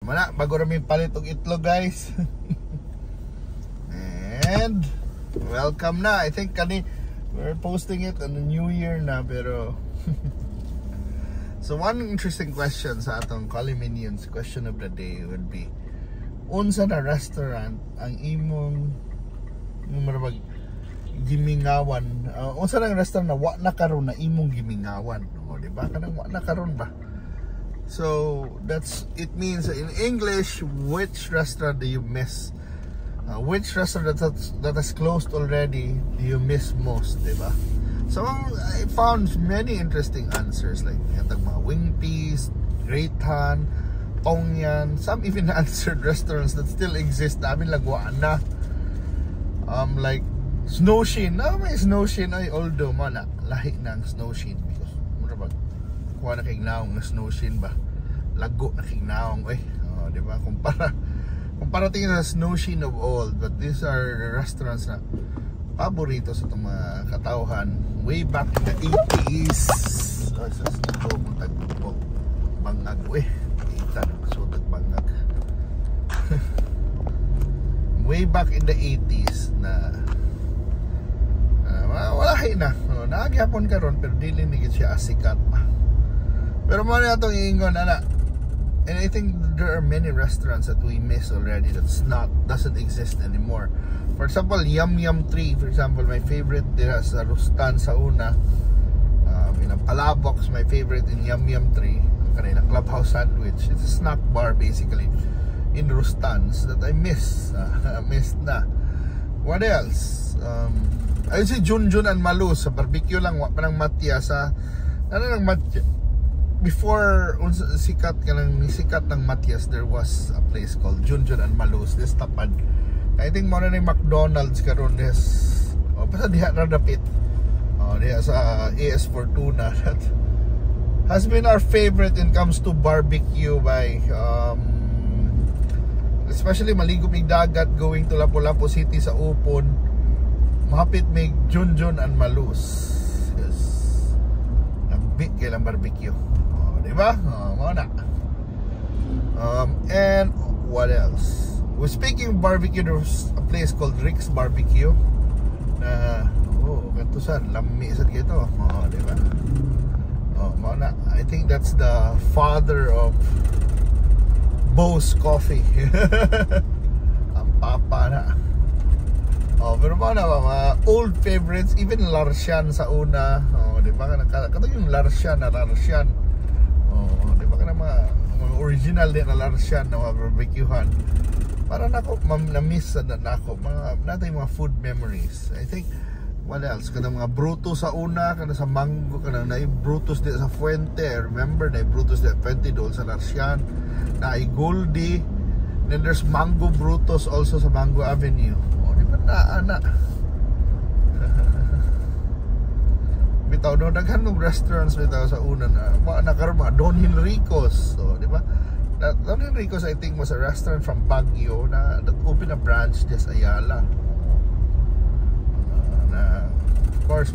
Mana, bago namin palit og itlog guys. And welcome na. I think we're posting it on the new year na, pero so one interesting question sa atong Kali Minions question of the day would be, unsa na restaurant ang imong marabag gimingawan, unsa na restaurant na wa na karon na imong gimingawan, o di ba kanang wa na karon ba? So it means in English, which restaurant do you miss? Which restaurant that has closed already do you miss most, diba? So I found many interesting answers, like mga Wing Peas, Great Han, Tongyan. Some even answered restaurants that still exist namin lagwaan na. Like Snow Shin. May Snow Shin ay, although mana lahi ng Snow Shin, because kuha na kay naong na Snow Shin ba, lago na kay naong diba, kumpara tingin sa Snow Shin of old. But these are restaurants na paborito sa itong mga katauhan way back in the 80s. Bangag bangag way back in the 80s na wala na naagyapon karon, pero dili ni siya asikat pa. Pero mo na itong iingon, ana. And I think there are many restaurants that we miss already doesn't exist anymore. For example, Yum Yum 3, for example, my favorite there sa Rustan sa una. In Palabox, my favorite in Yum Yum 3, ang kanila Clubhouse Sandwich. It's a snack bar basically in Rustan's that I miss. Missed na. What else? I would say Junjun and Malus sa barbecue lang, wa pa ng Matya sa Matya. Before sikat ng Matias, there was a place called Junjun and Malus. This tapad, I think mo na yung McDonald's karon des. Basta diha na dapit. Diha sa AS Fortuna. That has been our favorite when it comes to barbecue by especially maligom ig dagat going to Lapu-Lapu City sa Upon. Mahapit may Junjun and Malus. Yes. Nabit kailang barbecue. Diba? Mana. And what else? We're speaking of barbecue. There's a place called Rick's Barbecue na ganito sa lami sa dito. Diba? Mana. I think that's the father of Bo's Coffee. Ang papa na. Pero mana mga old favorites, even Larsian sa una. Diba? Kato yung Larsian. Diba ka na mga original din na Larsian na mga barbecuehan. Para na-miss na ako mga food memories. I think, what else? Kada mga Brutus sa una, kada sa Mango, kada na Brutus di sa Fuente. I remember na Brutus di sa Fuente doon sa Larsian. Na Goldie. Then there's Mango Brutus also sa Mango Avenue. Diba na bitaw no, daghan ng restaurants bitaw sa una na karon mga Don Henrico's. So di ba, Don Henrico's I think was a restaurant from Baguio that opened a branch just Ayala. Of course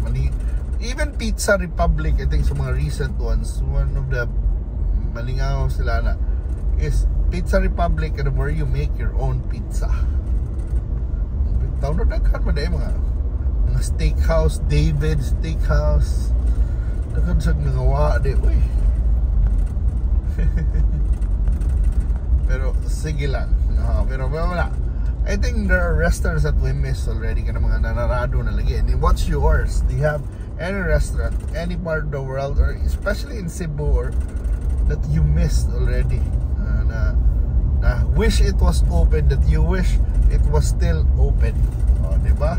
even Pizza Republic, I think sa mga recent ones, one of the malingaw sila na is Pizza Republic, and where you make your own pizza. Bitaw no, daghan man day mga steakhouse, David Steakhouse. Dagan sa nangawa di, uy. Pero sige lang. Pero wala. I think there are restaurants that we miss already, kana mga nanarado na lagi. And what's yours? Do you have any restaurant, any part of the world, or especially in Cebu, or that you missed already? Na wish it was open, that you wish it was still open. Diba?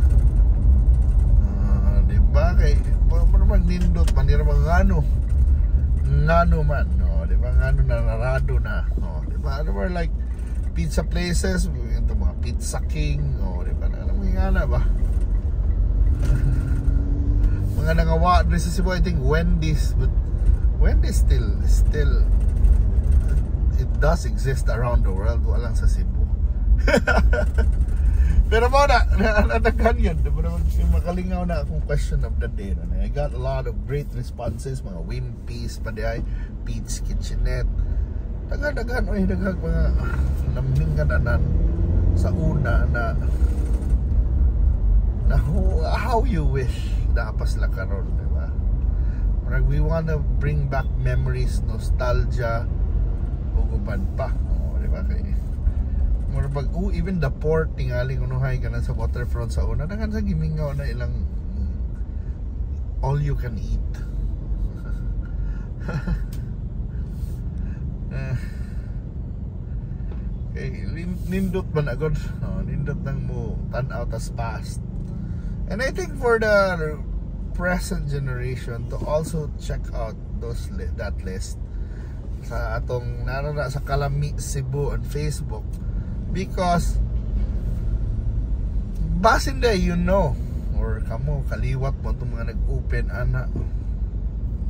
Kay magnindot man dira mga ngano man, diba, ngano na narado na, diba, there were like pizza places, ito mga Pizza King, diba, alam mo nga na ba mga nangawa rin sa Cebu. I think Wendy's, but Wendy's still it does exist around the world, walang sa Cebu. Pero mo na, nadaghan yun. Makalingaw na akong question of the day. I got a lot of great responses. Mga Win Peas pa di ay, Pete's Kitchenette, Daghang mga lambing kananan sa una na how you wish dapas la karon, di ba? We wanna bring back memories, nostalgia, ug uban pa, di ba? Kay pag even the port tingali unuhay ka na sa waterfront sa una, daghan sa gimingaw na ilang all you can eat. Okay, nindot man agad, nindot nang mo tan-out as past. And I think for the present generation to also check out that list sa atong narara sa Kalami Cebu on Facebook, because basin day or kamo kaliwat mo itong mga nag-open ana,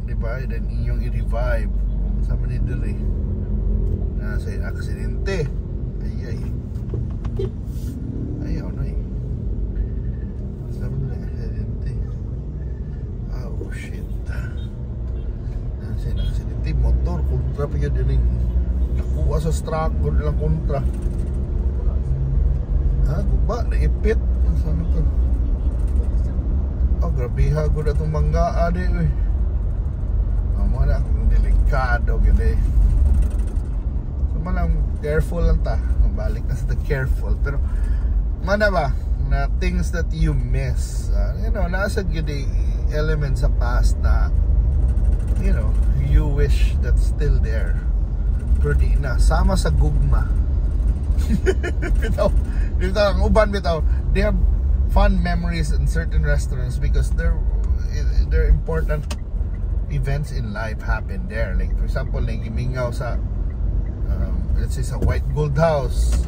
diba? Then inyong i-revive sa manidiri na sa aksidente. Ayaw na sa aksidente. Oh shit, sa aksidente motor kontra pa yun yung nakuha sa struggle nilang kontra. Guba, naipit. Saan ito? Grabe ha, gud atong mangga ade uy. Mga akong delikado gid. So malang careful lang ta. Balik na sa the careful. Pero mana ba na things that you miss, nasa gid elements sa past na you wish that's still there. Pero di na sama sa gugma. Bitaw ang uban bitaw, they have fun memories in certain restaurants because they're important events in life happen there. Like for example, like gimingaw sa let's say sa White Gold House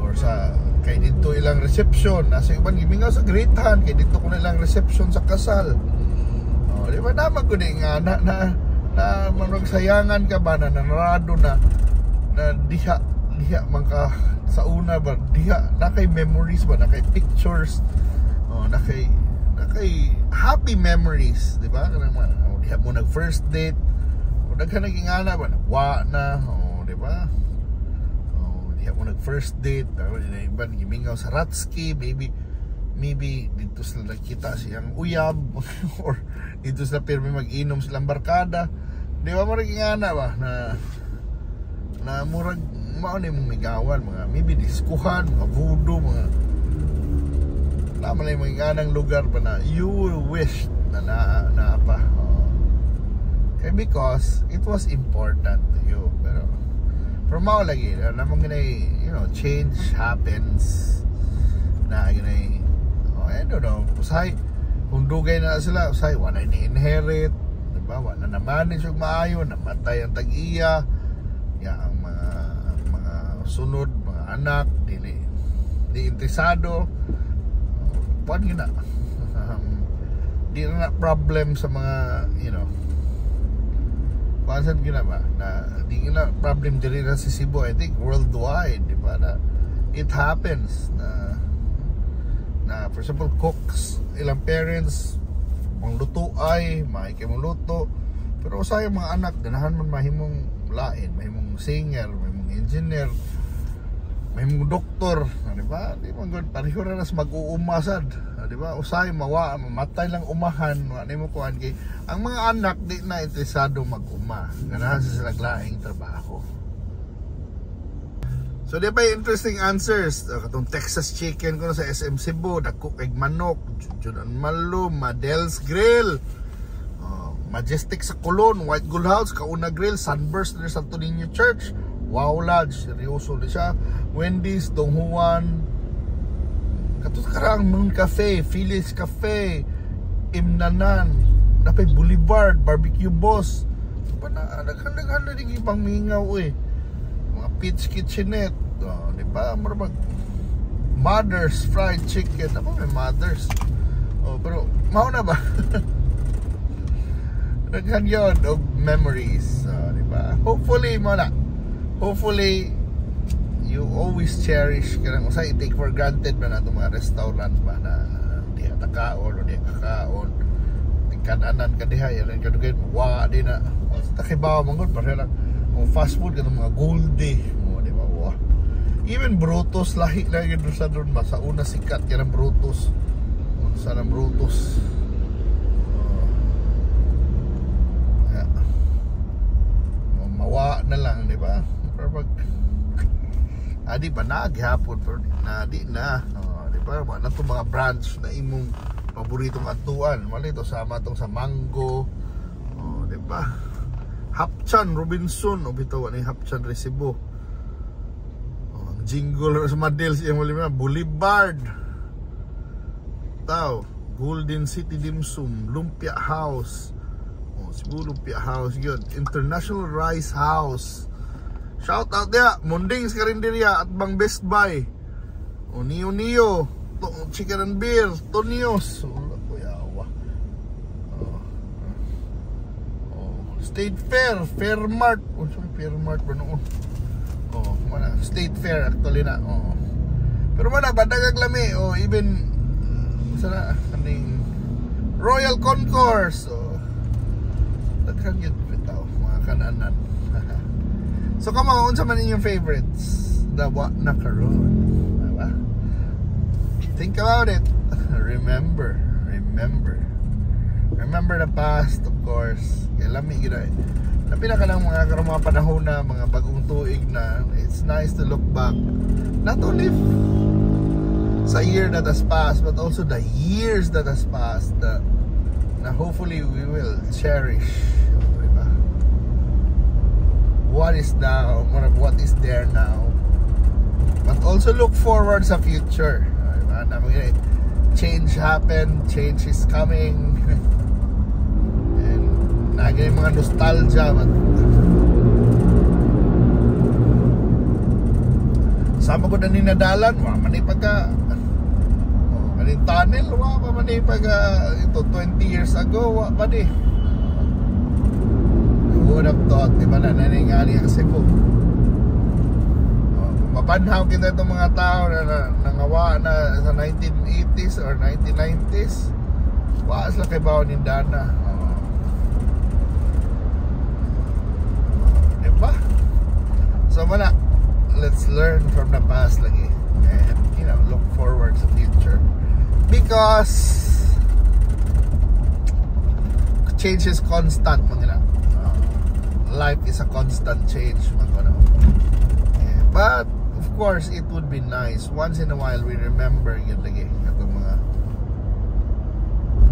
or sa kay dito ilang reception, nasa iban gimingaw sa Great Han kay dito ko na ilang reception sa kasal. Di ba naman ko nga na managsayangan ka ba na narado na diha man ka sa una ba, diha na kay memories ba, na kay pictures, na kay happy memories, di ba? Diha mo nag first date o daghan naging ana ba wa na, di ba? Diha mo nag first date, iban gimingaw sa Ratski, maybe dito sila nakita siyang uyab or dito sila pirmi mag-inom silang barkada, di ba? Mo naging ana ba na murag mao ni mong migawan, mga maybe diskuhan, mga voodoo, mga naman lang mga ganang lugar ba na you wish na pa. Okay, because it was important to you. Pero mao lagi namang ginay, change happens na ginay, I don't know, usay kung dugay na sila, usay wala ni inherit, diba? Wala na manage yung maayo, namatay ang tag-iya, ang mga sunod, mga anak di interesado, paano yun na di na problem sa mga paano yun na ba na di na problem diri na sa Cebu, I think worldwide, di ba, na it happens na for example cooks, ilang parents ang luto ay maikay mong luto, pero sayang mga anak ganahan man mahimong lain, mahimong singer, mahimong engineer, may mga doktor, di ba? Di man gud pareho ra nas mag-uumasad, di ba? Usay mamatay lang umahan, ano mo kuan kay ang mga anak di na interesado mag-uma. Ganahan sa sila laing trabaho. So di ba interesting answers? Katong Texas chicken ko sa SM Cebu, dako kay manok, Junan Malo, Madel's Grill, Majestic sa Colon, White Gold House, Kauna Grill, Sunburst na Santo Niño Church, Wow Lodge, seryoso na siya, Wendy's, Don Juan, Karang Moon Cafe, Phyllis Cafe, Imnanan, napay Boulevard, Barbecue Boss, naghan na rin ibang mingaw mga Pete's Kitchenette, di ba? Mother's Fried Chicken, ako may Mother's, pero mauna ba? Naghan yun of memories, di ba? Hopefully you always cherish kanang usay take for granted ba na itong mga restaurant ba na di atakaon o di kakaon kananan ka diha yan kadugay wa di na takibaw mangod para lang fast food kanang mga Goldie, di ba? Wow. Even Brutus lahi na yun sa doon ba, sa una sikat yan ang Brutus, sa ng Brutus. Mawa na lang, di ba? Pero pag di ba naghapon pero di na, di ba? Na itong mga branch na imong paboritong atuan, mali ito sama itong sa Mango, di ba? Hapchan Robinson, bitaw ni Hapchan Resibo, ang jingle sa Madels yung mali na Boulevard tao, Golden City Dimsum, Lumpia House, Cebu Lumpia House yun, International Rice House. Shout out dia, Mundings Karinderya at Bang Best Buy. Nio Chicken and Beer, Tonios. State Fair, Fairmart. Fairmart ba noon? Mana State Fair actually na. Pero mana badagag lami, even sana kaning Royal Concourse. Daghang yun bitaw mga kananan. So come on, unsa man inyong favorites? Dawa na karon, diba? Think about it. Remember the past, of course. Kaya lami gina. Na pinaka lang mga karong mga panahon na mga bagong tuig na, it's nice to look back. Not only sa year that has passed, but also the years that has passed. Na hopefully we will cherish. What is now, what is there now, but also look forward sa future. Change happened, change is coming, and nagay mga nostalgia, but sama ko na ninadalan, manay pagka kaning tunnel, manay pagka ito 20 years ago, manay would have thought, di ba na naningali ang Cebu. Mapanhaw kita itong mga tao na nangawa na sa 1980s or 1990s. Waas lang kay Bao Nindana. Di ba? So mana, let's learn from the past lagi and look forward to the future, because change is constant mga. Life is a constant change, but of course it would be nice once in a while we remember yun lagi itong mga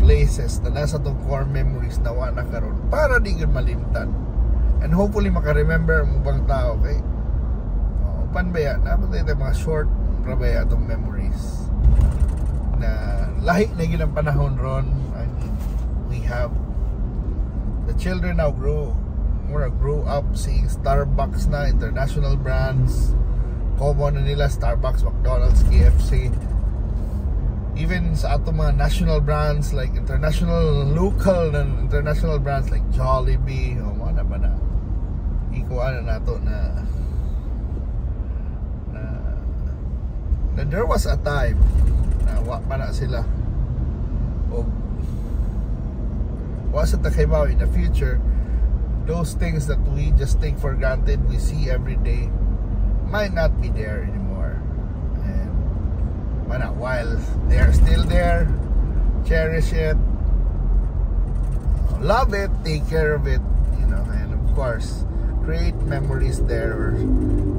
places na nasa itong core memories na wala karon para di yun malimtan, and hopefully makaremember ang bang tao kay upan ba yan dapat ito mga short prabaya itong memories na lahi na yun ang panahon ron. I mean, we have the children now grow up seeing Starbucks na, international brands, common na nila, Starbucks, McDonald's, KFC. Even sa ato mga national brands like local and international brands like Jollibee, mana ba na ikuan na nato na there was a time na wa pa na sila o was it the Kaibaw in the future. Those things that we just take for granted, we see every day, might not be there anymore. And while they are still there, cherish it, love it, take care of it, and of course, create memories there,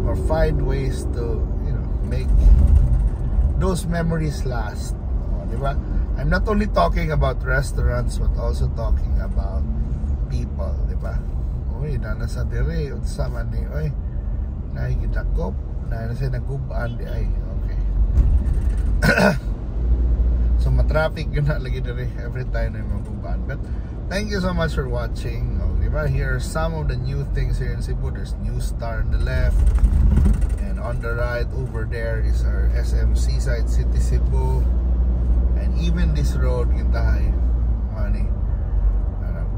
or find ways to, make those memories last. Diba? I'm not only talking about restaurants, but also talking about people, diba? Uy, nasa dire, sama ni, uy, nahigitakop, nasa nagubaan di ay, okay. So matraffic yun na lagi dire every time na magubaan. But thank you so much for watching. Diba? Here are some of the new things here in Cebu. There's New Star on the left, and on the right over there is our SM Seaside City Cebu. And even this road kintahay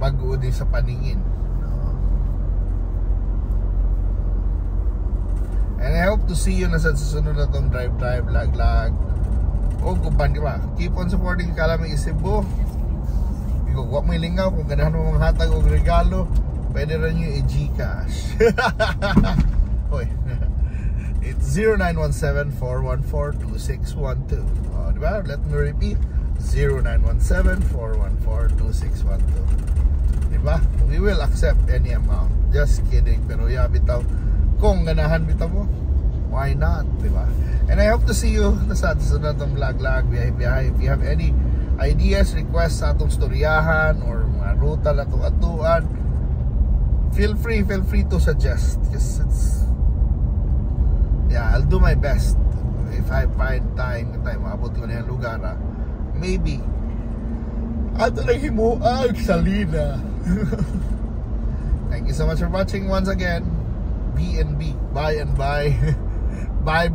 bago din sa paningin. And I hope to see you na sa susunod na itong drive, lag. O kupan, di ba? Keep on supporting Calamity Cebu. Huwag mo ilingaw kung ganahan mo mga hatag o regalo. pwede rin nyo i-Gcash. Hoy. It's 0917-414-2612. Diba? Let me repeat. 0917-414-2612. Diba? We will accept any amount. Just kidding. Pero yeah, bitaw. Kung ganahan bitaw mo, why not? Diba? And I hope to see you sa sunod ng vlog, biyahe. If you have any ideas, requests sa atong storyahan or mga ruta na itong atuan, feel free to suggest. Because it's, yeah, I'll do my best. If I find time maabot ko na yung lugar, maybe ato lang himuag salina. Thank you so much for watching once again. B&B, bye and bye. Bye.